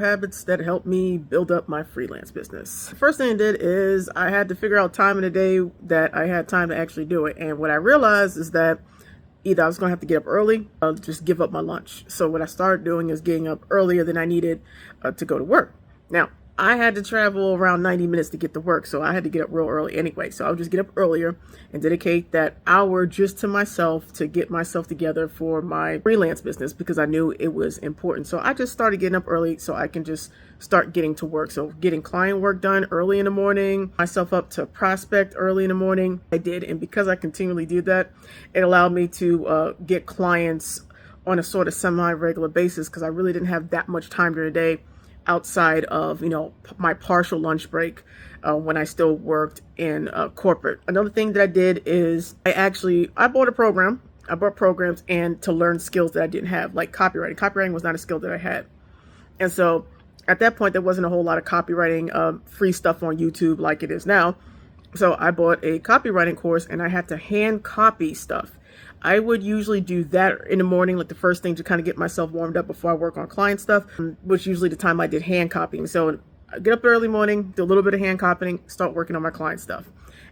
Habits that helped me build up my freelance business. The first thing I did is I had to figure out time in the day that I had time to actually do it. And what I realized is that either I was going to have to get up early or just give up my lunch. So what I started doing is getting up earlier than I needed to go to work. Now, I had to travel around 90 minutes to get to work, so I had to get up real early anyway. So I would just get up earlier and dedicate that hour just to myself to get myself together for my freelance business because I knew it was important. So I just started getting up early so I can just start getting to work. So getting client work done early in the morning, myself up to prospect early in the morning. I did, and because I continually did that, it allowed me to get clients on a sort of semi-regular basis because I really didn't have that much time during the day outside of, my partial lunch break when I still worked in corporate. Another thing that I did is I bought a program. I bought programs and to learn skills that I didn't have, like copywriting. Copywriting was not a skill that I had. And so at that point, there wasn't a whole lot of copywriting free stuff on YouTube like it is now. So I bought a copywriting course and I had to hand copy stuff. I would usually do that in the morning, like the first thing to kind of get myself warmed up before I work on client stuff, which usually the time I did hand copying. So I get up early morning, do a little bit of hand copying, start working on my client stuff.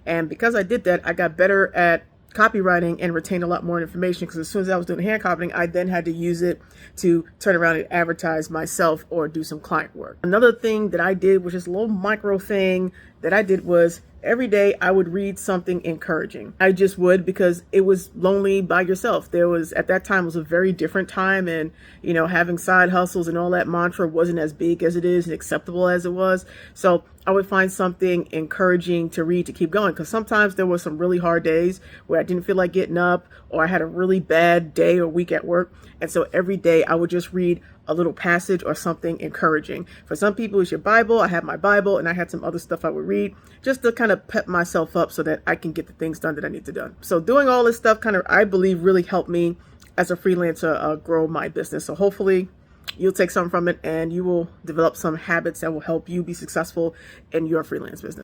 And because I did that, I got better at copywriting and retained a lot more information because as soon as I was doing hand copying, I then had to use it to turn around and advertise myself or do some client work. Another thing that I did, which is a little micro thing that I did, was every day I would read something encouraging. I just would because it was lonely by yourself. At that time, it was a very different time, and having side hustles and all that mantra wasn't as big as it is and acceptable as it was. So I would find something encouraging to read to keep going, because sometimes there were some really hard days where I didn't feel like getting up or I had a really bad day or week at work. And so every day I would just read a little passage or something encouraging. For some people, it's your Bible. I had my Bible and I had some other stuff I would read just to kind of pep myself up so that I can get the things done that I need to do. So doing all this stuff I believe really helped me as a freelancer grow my business. So hopefully you'll take something from it and you will develop some habits that will help you be successful in your freelance business.